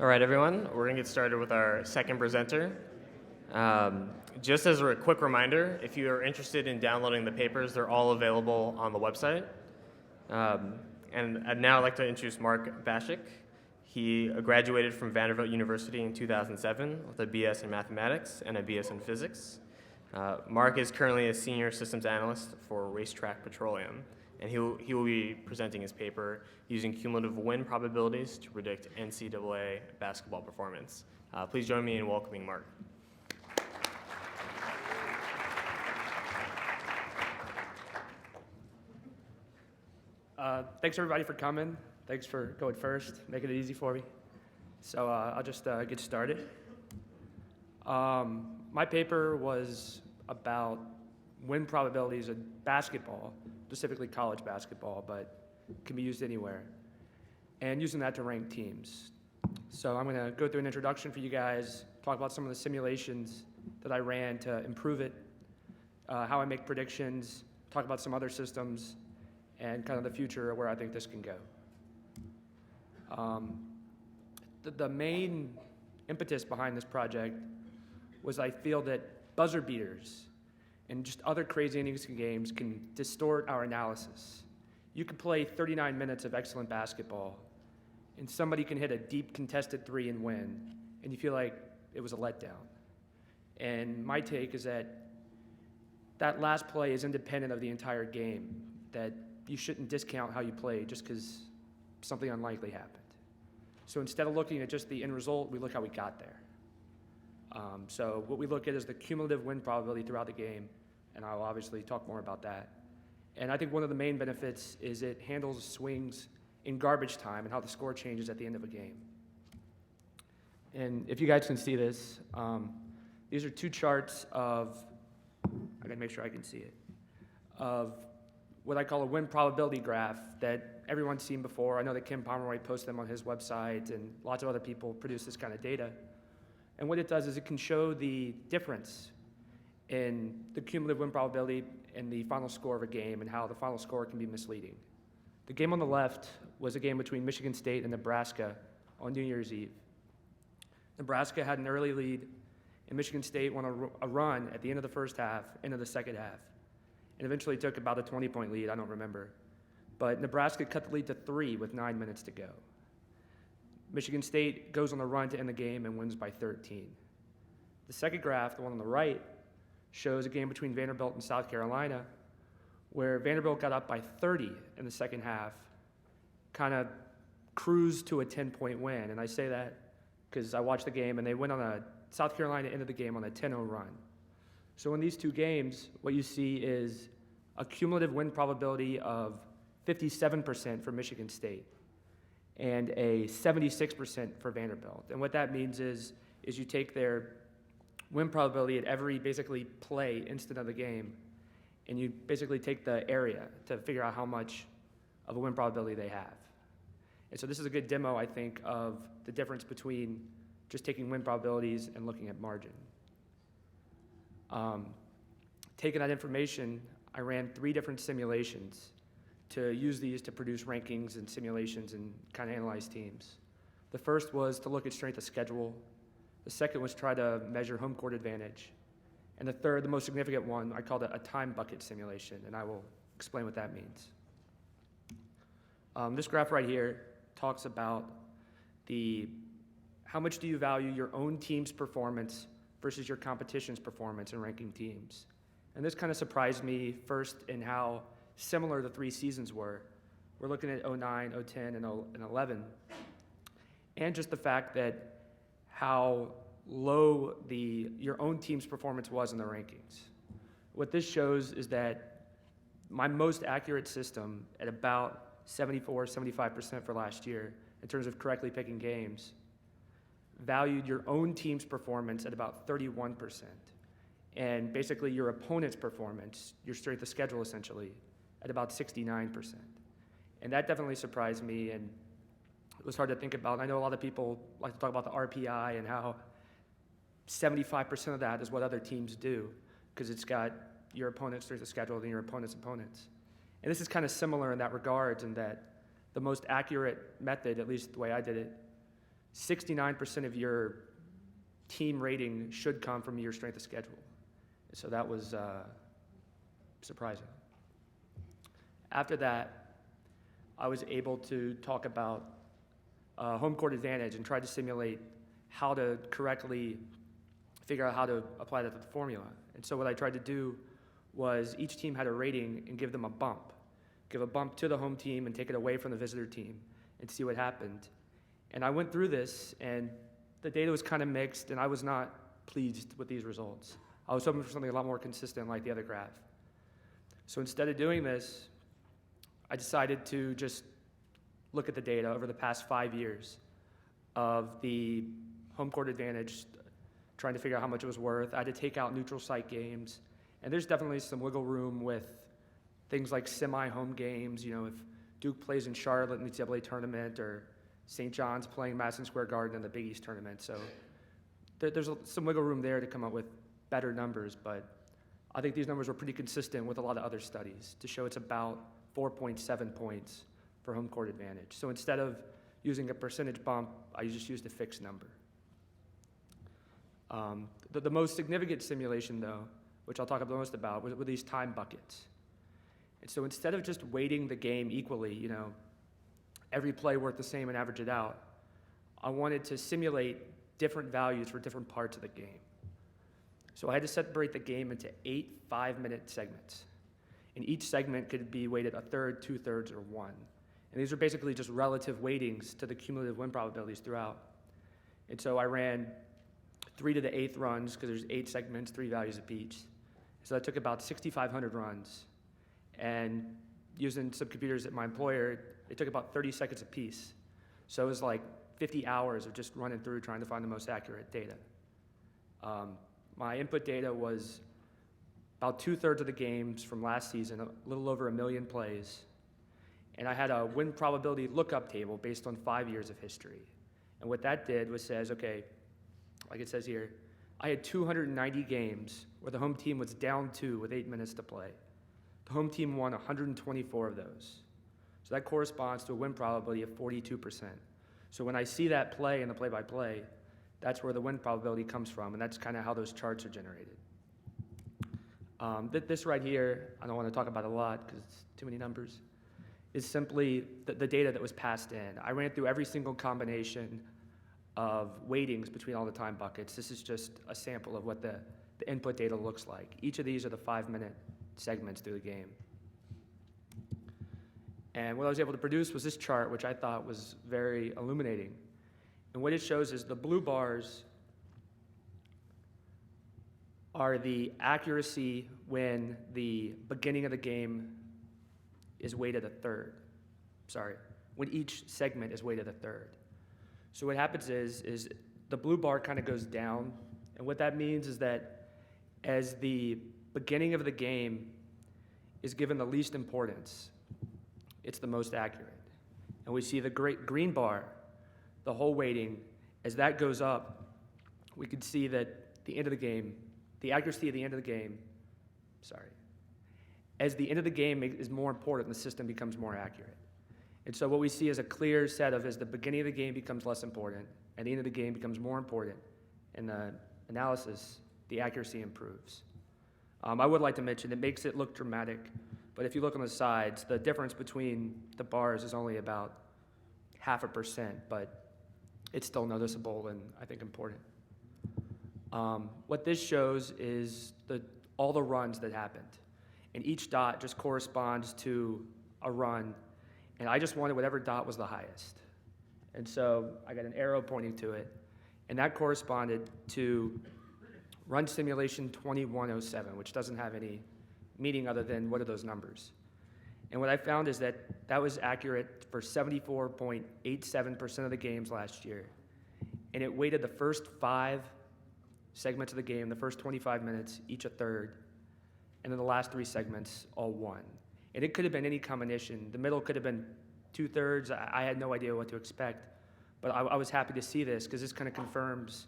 All right, everyone, we're going to get started with our second presenter. Just as a quick reminder, if you are interested in downloading the papers, they're all available on the website. And I'd now like to introduce Mark Bashik. He graduated from Vanderbilt University in 2007 with a BS in mathematics and a BS in physics. Mark is currently a senior systems analyst for Racetrack Petroleum, and he will be presenting his paper using cumulative win probabilities to predict NCAA basketball performance. Please join me in welcoming Mark. Thanks everybody for coming. Thanks for going first, making it easy for me. So I'll just get started. My paper was about win probabilities in basketball, specifically college basketball, but can be used anywhere, and using that to rank teams. So I'm going to go through an introduction for you guys, talk about some of the simulations that I ran to improve it, how I make predictions, talk about some other systems, and kind of the future of where I think this can go. The main impetus behind this project was I feel that buzzer beaters and just other crazy innings in games can distort our analysis. You could play 39 minutes of excellent basketball, and somebody can hit a deep contested three and win, and you feel like it was a letdown. And my take is that that last play is independent of the entire game, that you shouldn't discount how you played just because something unlikely happened. So instead of looking at just the end result, we look how we got there. So what we look at is the cumulative win probability throughout the game, and I'll obviously talk more about that. And I think one of the main benefits is it handles swings in garbage time and how the score changes at the end of a game. And if you guys can see this, these are two charts of, I gotta make sure I can see it, of what I call a win probability graph that everyone's seen before. I know that Kim Pomeroy posts them on his website, and lots of other people produce this kind of data. And what it does is it can show the difference in the cumulative win probability and the final score of a game and how the final score can be misleading. The game on the left was a game between Michigan State and Nebraska on New Year's Eve. Nebraska had an early lead, and Michigan State won a run at the end of the first half, into the second half, and eventually took about a 20-point lead, I don't remember. But Nebraska cut the lead to 3 with 9 minutes to go. Michigan State goes on a run to end the game and wins by 13. The second graph, the one on the right, shows a game between Vanderbilt and South Carolina, where Vanderbilt got up by 30 in the second half, kind of cruised to a 10-point win. And I say that because I watched the game, and they went on South Carolina ended the game on a 10-0 run. So in these two games, what you see is a cumulative win probability of 57% for Michigan State and a 76% for Vanderbilt. And what that means is you take their win probability at every basically play instant of the game, and you basically take the area to figure out how much of a win probability they have. And so this is a good demo, I think, of the difference between just taking win probabilities and looking at margin. Taking that information, I ran 3 different simulations to use these to produce rankings and simulations and kind of analyze teams. The first was to look at strength of schedule. The second was try to measure home court advantage. And the third, the most significant one, I called it a time bucket simulation, and I will explain what that means. This graph right here talks about how much do you value your own team's performance versus your competition's performance in ranking teams. And this kind of surprised me first in how similar the 3 seasons were. We're looking at 09, 010, and 11. And just the fact that how low your own team's performance was in the rankings. What this shows is that my most accurate system at about 74, 75% for last year in terms of correctly picking games valued your own team's performance at about 31%. And basically your opponent's performance, your strength of schedule essentially, at about 69%. And that definitely surprised me, and it was hard to think about. I know a lot of people like to talk about the RPI and how 75% of that is what other teams do, because it's got your opponent's strength of schedule and your opponent's opponents. And this is kind of similar in that regard, in that the most accurate method, at least the way I did it, 69% of your team rating should come from your strength of schedule. So that was surprising. After that, I was able to talk about home court advantage and try to simulate how to correctly figure out how to apply that to the formula. And so what I tried to do was each team had a rating and give them a bump. Give a bump to the home team and take it away from the visitor team and see what happened. And I went through this, and the data was kind of mixed, and I was not pleased with these results. I was hoping for something a lot more consistent like the other graph. So instead of doing this, I decided to just look at the data over the past 5 years of the home court advantage, trying to figure out how much it was worth. I had to take out neutral site games, and there's definitely some wiggle room with things like semi-home games. You know, if Duke plays in Charlotte in the NCAA tournament, or St. John's playing Madison Square Garden in the Big East tournament. So there's some wiggle room there to come up with better numbers, but I think these numbers were pretty consistent with a lot of other studies to show it's about 4.7 points for home court advantage. So instead of using a percentage bump, I just used a fixed number. The most significant simulation, though, which I'll talk the most about, were these time buckets. And so instead of just weighting the game equally, you know, every play worth the same and average it out, I wanted to simulate different values for different parts of the game. So I had to separate the game into 8 5-minute segments. And each segment could be weighted a third, 2/3, or 1. And these are basically just relative weightings to the cumulative win probabilities throughout. And so I ran 3 to the 8th runs, because there's 8 segments, 3 values apiece. So that took about 6,500 runs. And using some computers at my employer, it took about 30 seconds apiece. So it was like 50 hours of just running through trying to find the most accurate data. My input data was about 2/3 of the games from last season, a little over 1 million plays. And I had a win probability lookup table based on 5 years of history. And what that did was says, okay, like it says here, I had 290 games where the home team was down 2 with 8 minutes to play. The home team won 124 of those. So that corresponds to a win probability of 42%. So when I see that play in the play-by-play, that's where the win probability comes from, and that's kind of how those charts are generated. This right here, I don't want to talk about it a lot because it's too many numbers, is simply the data that was passed in. I ran through every single combination of weightings between all the time buckets. This is just a sample of what the input data looks like. Each of these are the 5-minute segments through the game. And what I was able to produce was this chart, which I thought was very illuminating. And what it shows is the blue bars are the accuracy when the beginning of the game is weighted a third. When each segment is weighted a third. So what happens is the blue bar kind of goes down, and what that means is that as the beginning of the game is given the least importance, it's the most accurate. And we see the great green bar, the whole weighting, as that goes up, we can see that the end of the game, the accuracy at the end of the game, as the end of the game is more important, the system becomes more accurate. And so what we see is a clear set of as the beginning of the game becomes less important and the end of the game becomes more important, in the analysis, the accuracy improves. I would like to mention it makes it look dramatic, but if you look on the sides, the difference between the bars is only about 0.5%, but it's still noticeable and I think important. What this shows is all the runs that happened, and each dot just corresponds to a run, and I just wanted whatever dot was the highest. And so I got an arrow pointing to it, and that corresponded to run simulation 2107, which doesn't have any meaning other than what are those numbers. And what I found is that that was accurate for 74.87% of the games last year. And it weighted the first 5 segments of the game, the first 25 minutes, each a third, and then the last 3 segments, all 1. And it could have been any combination. The middle could have been 2/3. I had no idea what to expect, but I was happy to see this because this kind of confirms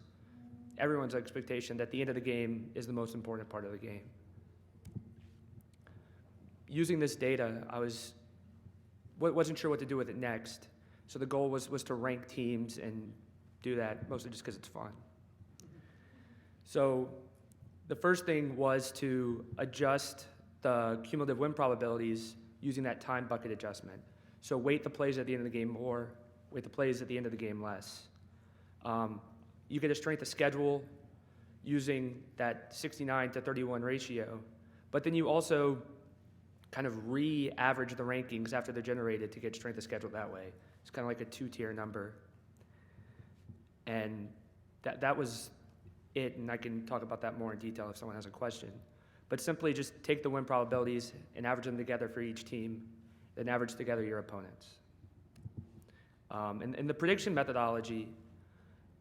everyone's expectation that the end of the game is the most important part of the game. Using this data, I wasn't sure what to do with it next. So the goal was to rank teams and do that, mostly just because it's fun. So the first thing was to adjust the cumulative win probabilities using that time bucket adjustment. So weight the plays at the end of the game more, weight the plays at the end of the game less. You get a strength of schedule using that 69-31 ratio, but then you also kind of re-average the rankings after they're generated to get strength of schedule that way. It's kind of like a two-tier number. And that was it, and I can talk about that more in detail if someone has a question. But simply just take the win probabilities and average them together for each team, then average together your opponents. And the prediction methodology,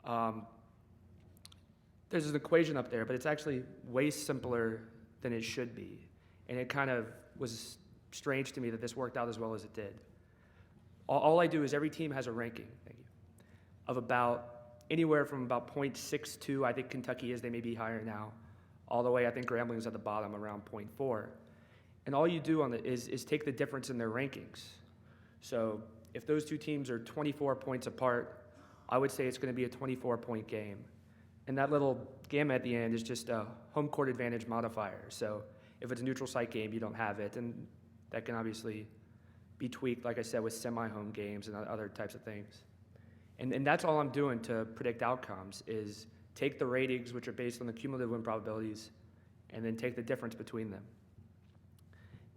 there's an equation up there, but it's actually way simpler than it should be. And it kind of was strange to me that this worked out as well as it did. All I do is every team has a ranking, thank you, of about anywhere from about 0.62, I think Kentucky is, they may be higher now, all the way, I think Grambling's at the bottom around 0.4. And all you do on it is take the difference in their rankings. So if those two teams are 24 points apart, I would say it's going to be a 24-point game. And that little gamma at the end is just a home court advantage modifier. So if it's a neutral site game, you don't have it. And that can obviously be tweaked, like I said, with semi-home games and other types of things. And that's all I'm doing to predict outcomes is take the ratings, which are based on the cumulative win probabilities, and then take the difference between them.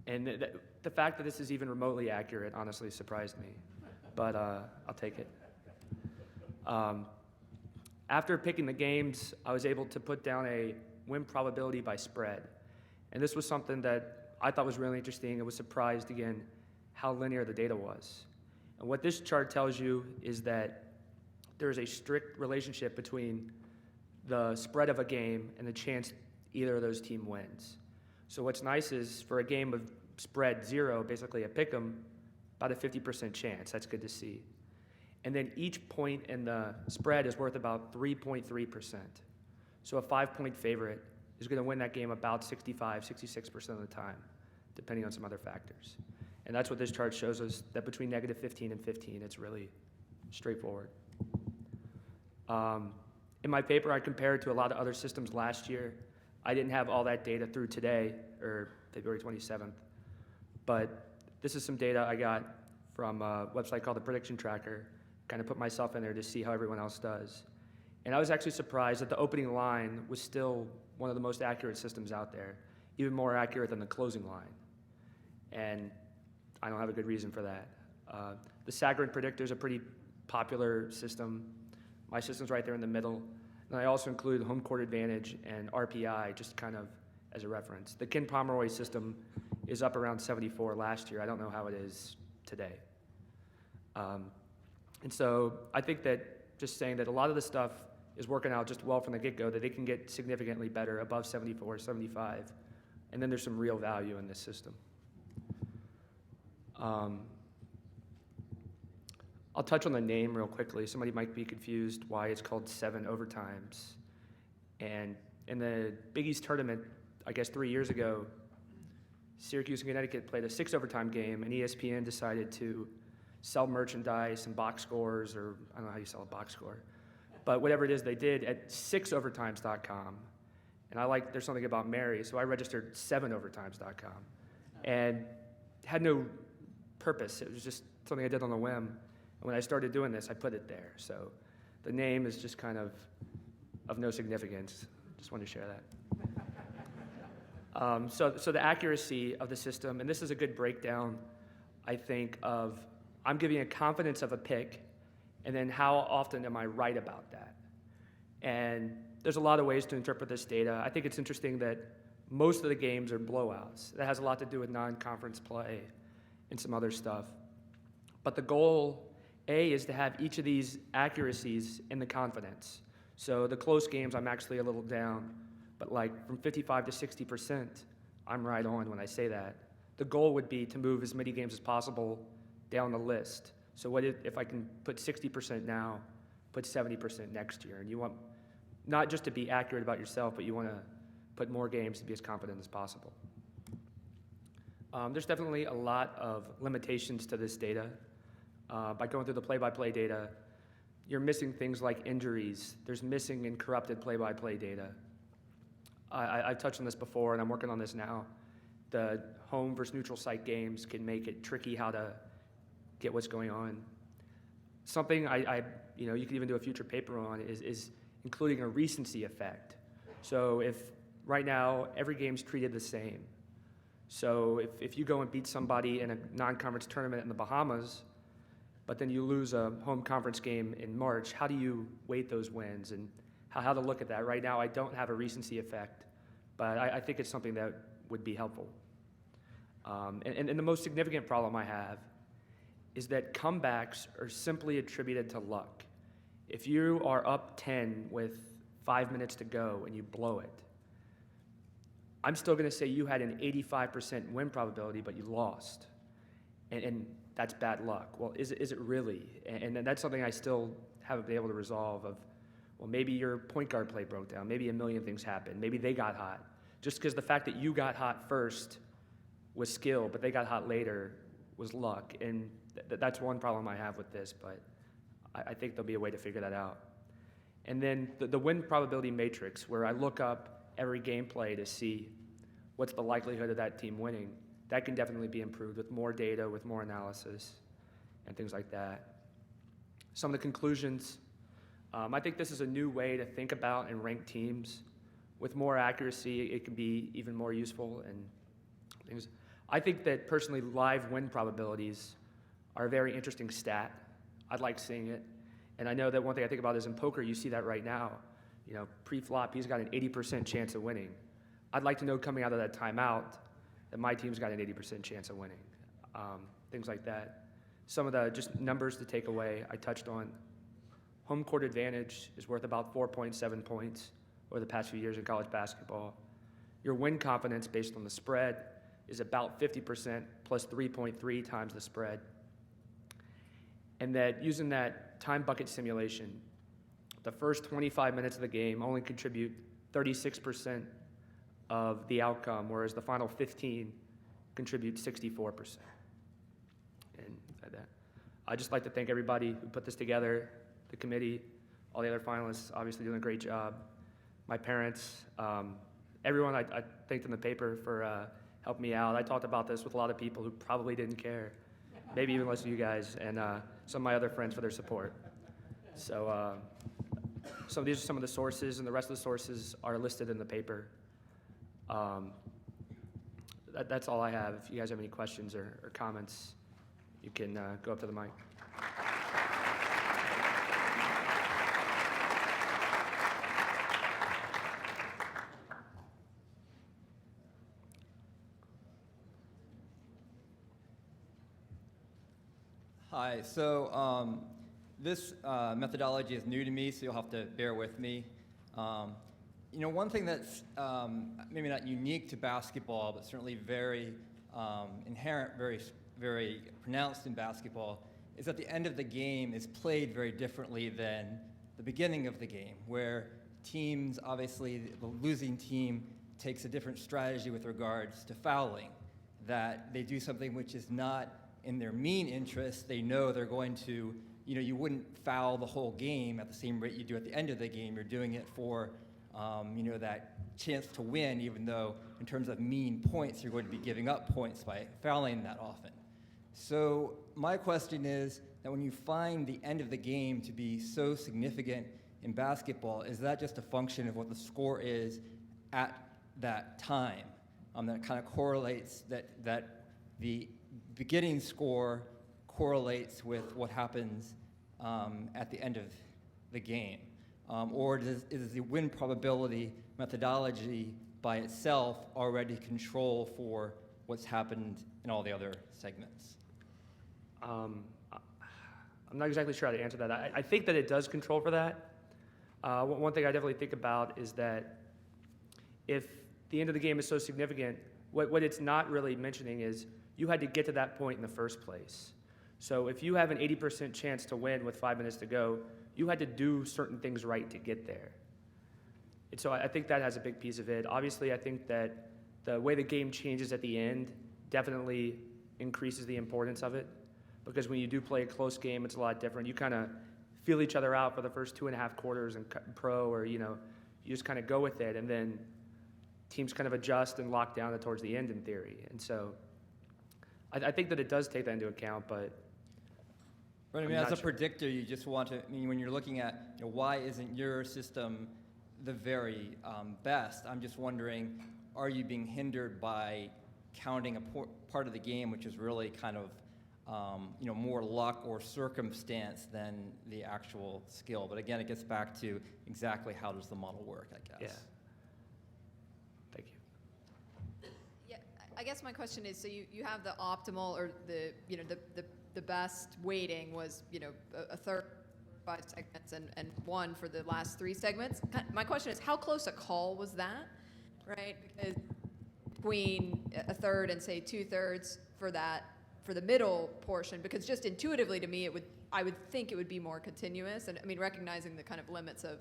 And the fact that this is even remotely accurate honestly surprised me, but I'll take it. After picking the games, I was able to put down a win probability by spread. And this was something that I thought was really interesting. I was surprised, again, how linear the data was. And what this chart tells you is that there is a strict relationship between the spread of a game and the chance either of those team wins. So what's nice is for a game of spread 0, basically a pick'em, about a 50% chance. That's good to see. And then each point in the spread is worth about 3.3%. So a 5-point favorite is going to win that game about 65, 66% of the time, depending on some other factors. And that's what this chart shows us, that between -15 and 15, it's really straightforward. In my paper, I compared to a lot of other systems last year. I didn't have all that data through today, or February 27th, but this is some data I got from a website called the Prediction Tracker, kind of put myself in there to see how everyone else does. And I was actually surprised that the opening line was still one of the most accurate systems out there, even more accurate than the closing line. And I don't have a good reason for that. The Sagarin predictor is a pretty popular system. My system's right there in the middle. And I also include home court advantage and RPI just kind of as a reference. The Ken Pomeroy system is up around 74 last year. I don't know how it is today. And so I think that just saying that a lot of the stuff is working out just well from the get-go, that it can get significantly better above 74, 75. And then there's some real value in this system. I'll touch on the name real quickly. Somebody might be confused why it's called 7 overtimes. And in the Big East tournament, I guess 3 years ago, Syracuse and Connecticut played a 6 overtime game, and ESPN decided to sell merchandise and box scores, or I don't know how you sell a box score, but whatever it is they did at 6overtimes.com. And there's something about Mary, so I registered 7overtimes.com. And had no purpose. It was just something I did on a whim. And when I started doing this, I put it there. So the name is just kind of no significance. Just wanted to share that. So the accuracy of the system, and this is a good breakdown, I think, of I'm giving a confidence of a pick, and then how often am I right about that? And there's a lot of ways to interpret this data. I think it's interesting that most of the games are blowouts. That has a lot to do with non-conference play and some other stuff. But the goal, A, is to have each of these accuracies in the confidence. So the close games, I'm actually a little down, but like from 55 to 60%, I'm right on when I say that. The goal would be to move as many games as possible down the list. So what if I can put 60% now, put 70% next year? And you want not just to be accurate about yourself, but you want to put more games to be as confident as possible. There's definitely a lot of limitations to this data. By going through the play-by-play data, you're missing things like injuries. There's missing and corrupted play-by-play data. I've touched on this before, and I'm working on this now. The home versus neutral site games can make it tricky how to get what's going on. Something you can even do a future paper on is including a recency effect. So if right now every game's treated the same. So if you go and beat somebody in a non-conference tournament in the Bahamas, but then you lose a home conference game in March, how do you weight those wins and how to look at that? Right now I don't have a recency effect, but I think it's something that would be helpful. And the most significant problem I have is that comebacks are simply attributed to luck. If you are up 10 with 5 minutes to go and you blow it, I'm still going to say you had an 85% win probability, but you lost. And that's bad luck. Well, is it really? And that's something I still haven't been able to resolve of, well, maybe your point guard play broke down. Maybe a million things happened. Maybe they got hot. Just because the fact that you got hot first was skill, but they got hot later was luck. And that's one problem I have with this, but I think there'll be a way to figure that out. And then the win probability matrix, where I look up every gameplay to see what's the likelihood of that team winning, that can definitely be improved with more data, with more analysis, and things like that. Some of the conclusions, I think this is a new way to think about and rank teams. With more accuracy, it can be even more useful and things. I think that personally live win probabilities are a very interesting stat. I'd like seeing it. And I know that one thing I think about is in poker, you see that right now. Pre-flop, he's got an 80% chance of winning. I'd like to know coming out of that timeout that my team's got an 80% chance of winning. Things like that. Some of the just numbers to take away, I touched on. Home court advantage is worth about 4.7 points over the past few years in college basketball. Your win confidence based on the spread is about 50% plus 3.3 times the spread. And that using that time bucket simulation, the first 25 minutes of the game only contribute 36% of the outcome, whereas the final 15 contribute 64%. And that. I'd just like to thank everybody who put this together, the committee, all the other finalists, obviously doing a great job, my parents, everyone I thanked in the paper for helping me out. I talked about this with a lot of people who probably didn't care, maybe even listen to you guys, and some of my other friends for their support. So these are some of the sources, and the rest of the sources are listed in the paper. That's all I have. If you guys have any questions or comments, you can go up to the mic. Hi, so this methodology is new to me, so you'll have to bear with me. One thing that's maybe not unique to basketball, but certainly very inherent, very pronounced in basketball, is that the end of the game is played very differently than the beginning of the game, where teams, obviously, the losing team takes a different strategy with regards to fouling, that they do something which is not in their mean interest. They know they're going to, you wouldn't foul the whole game at the same rate you do at the end of the game. You're doing it for, that chance to win, even though in terms of mean points, you're going to be giving up points by fouling that often. So my question is that when you find the end of the game to be so significant in basketball, is that just a function of what the score is at that time? That kind of correlates that the beginning score correlates with what happens at the end of the game? Or is the win probability methodology by itself already control for what's happened in all the other segments? I'm not exactly sure how to answer that. I think that it does control for that. One thing I definitely think about is that if the end of the game is so significant, what it's not really mentioning is you had to get to that point in the first place. So if you have an 80% chance to win with 5 minutes to go, you had to do certain things right to get there. And so I think that has a big piece of it. Obviously, I think that the way the game changes at the end definitely increases the importance of it, because when you do play a close game, it's a lot different. You kind of feel each other out for the first 2.5 quarters in pro, or, you just kind of go with it, and then teams kind of adjust and lock down towards the end in theory. And so I think that it does take that into account, but Right, I I'm mean, not as a sure. predictor, you just want to, when you're looking at, why isn't your system the very best, I'm just wondering, are you being hindered by counting a part of the game which is really kind of, more luck or circumstance than the actual skill? But again, it gets back to exactly how does the model work, I guess. Yeah. Thank you. Yeah, I guess my question is, so you have the optimal, or the best weighting was, a third, 5 segments, and 1 for the last 3 segments. My question is, how close a call was that, right? Because between a third and say 2/3 for the middle portion, because just intuitively to me, I would think it would be more continuous, and I mean, recognizing the kind of limits of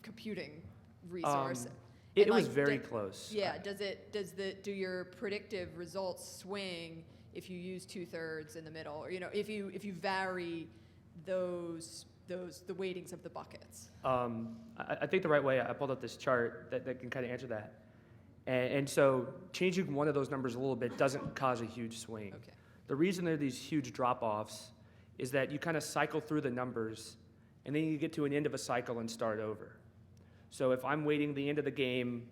computing resource. It And, was like, very close. Yeah, do your predictive results swing if you use 2/3 in the middle, or if you vary the weightings of the buckets? I think the right way, I pulled up this chart that can kind of answer that. And so changing one of those numbers a little bit doesn't cause a huge swing. Okay. The reason there are these huge drop-offs is that you kind of cycle through the numbers, and then you get to an end of a cycle and start over. So if I'm waiting the end of the game,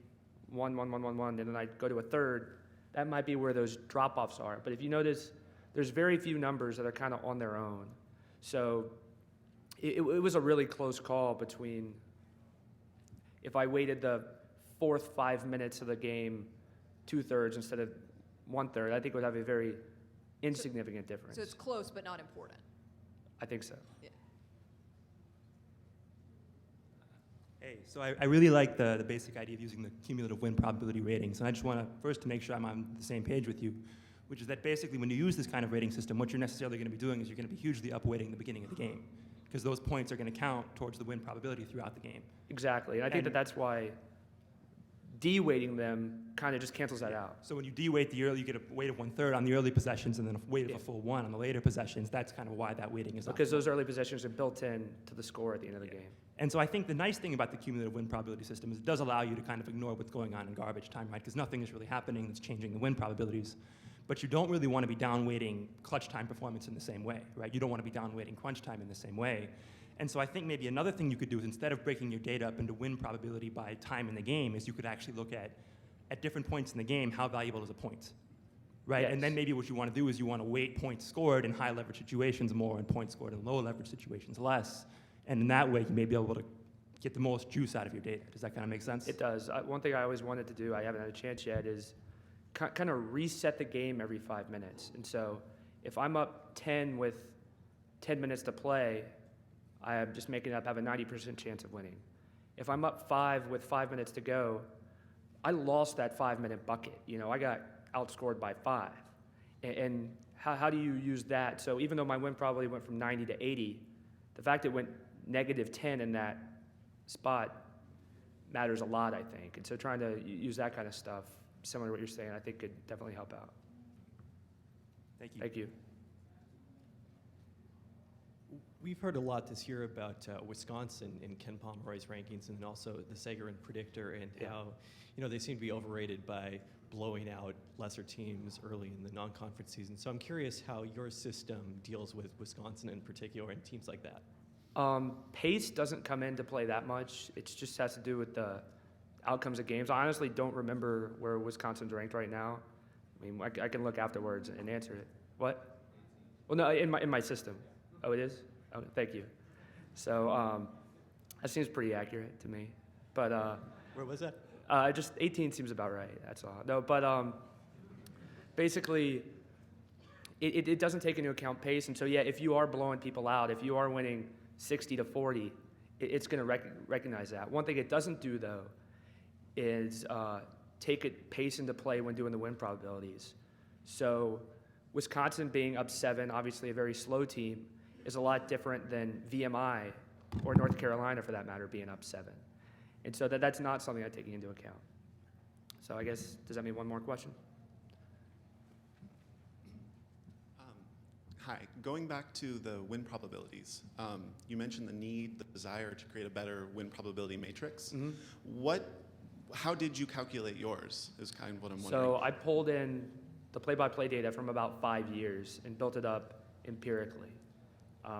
1, 1, 1, 1, 1, and then I go to a third, that might be where those drop-offs are. But if you notice, there's very few numbers that are kind of on their own. So it was a really close call between, if I waited the fourth 5 minutes of the game 2/3 instead of 1/3, I think it would have a very insignificant difference. So it's close but not important. I think so. Yeah. Hey, so I really like the basic idea of using the cumulative win probability ratings, and I just want to first to make sure I'm on the same page with you, which is that basically when you use this kind of rating system, what you're necessarily going to be doing is you're going to be hugely upweighting the beginning of the game, because those points are going to count towards the win probability throughout the game. Exactly. And I think And- that's why de-weighting them kind of just cancels that out. So when you de-weight the early, you get a weight of 1/3 on the early possessions and then a weight of Yeah. a full 1 on the later possessions. That's kind of why that weighting is Because optimal. those early possessions are built in to the score at the end of the game. And so I think the nice thing about the cumulative win probability system is it does allow you to kind of ignore what's going on in garbage time, right? Because nothing is really happening that's changing the win probabilities. But you don't really want to be down-weighting clutch time performance in the same way, right? You don't want to be down-weighting crunch time in the same way. And so I think maybe another thing you could do is, instead of breaking your data up into win probability by time in the game, is you could actually look at different points in the game, how valuable is a point, right? Yes. And then maybe what you want to do is you want to weight points scored in high leverage situations more and points scored in low leverage situations less. And in that way, you may be able to get the most juice out of your data. Does that kind of make sense? It does. One thing I always wanted to do, I haven't had a chance yet, is kind of reset the game every 5 minutes. And so if I'm up 10 with 10 minutes to play, I am just making it up, have a 90% chance of winning. If I'm up 5 with 5 minutes to go, I lost that 5-minute bucket. I got outscored by 5. And how do you use that? So even though my win probably went from 90 to 80, the fact it went -10 in that spot matters a lot, I think. And so trying to use that kind of stuff, similar to what you're saying, I think could definitely help out. Thank you. Thank you. We've heard a lot this year about Wisconsin in Ken Pomeroy's rankings, and then also the Sagarin predictor, and Yeah. how they seem to be overrated by blowing out lesser teams early in the non-conference season. So I'm curious how your system deals with Wisconsin in particular and teams like that. Pace doesn't come into play that much. It just has to do with the outcomes of games. I honestly don't remember where Wisconsin's ranked right now. I mean, I can look afterwards and answer it. What? Well, no, in my system. Oh, it is? Okay, thank you. So that seems pretty accurate to me. But Where was that? just 18 seems about right. That's all. No, but basically, it doesn't take into account pace. And so, yeah, if you are blowing people out, if you are winning 60 to 40, it's going to recognize that. One thing it doesn't do, though, is take pace into play when doing the win probabilities. So Wisconsin being up 7, obviously a very slow team, is a lot different than VMI or North Carolina, for that matter, being up 7. And so that's not something I'm taking into account. So I guess, does that mean one more question? Hi. Going back to the win probabilities, you mentioned the need, the desire to create a better win probability matrix. How did you calculate yours? Is kind of what I'm wondering. So I pulled in the play-by-play data from about 5 years and built it up empirically.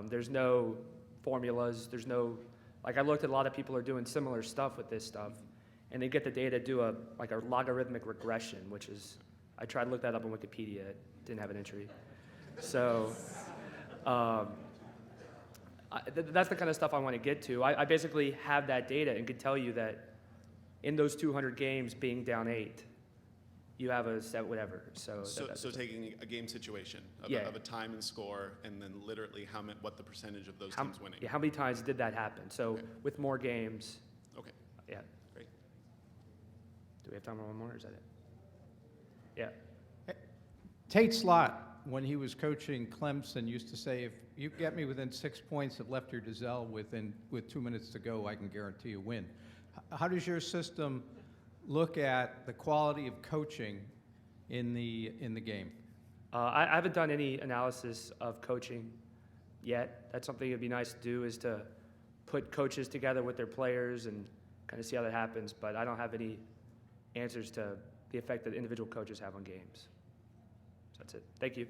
There's no formulas. There's no, like I looked at a lot of people are doing similar stuff with this stuff, and they get the data, do a logarithmic regression, which is, I tried to look that up on Wikipedia. It didn't have an entry. So that's the kind of stuff I want to get to. I basically have that data and could tell you that in those 200 games being down 8, you have a set whatever. So Taking a game situation of a time and score, and then literally what the percentage of those teams winning. Yeah, how many times did that happen? So with more games. Okay. Yeah. Great. Do we have time for one more, or is that it? Yeah. Tate Slott, when he was coaching Clemson, used to say, if you get me within 6 points of Lefty Driesell with 2 minutes to go, I can guarantee a win. How does your system look at the quality of coaching in the game? I haven't done any analysis of coaching yet. That's something it'd be nice to do, is to put coaches together with their players and kind of see how that happens. But I don't have any answers to the effect that individual coaches have on games. So that's it. Thank you.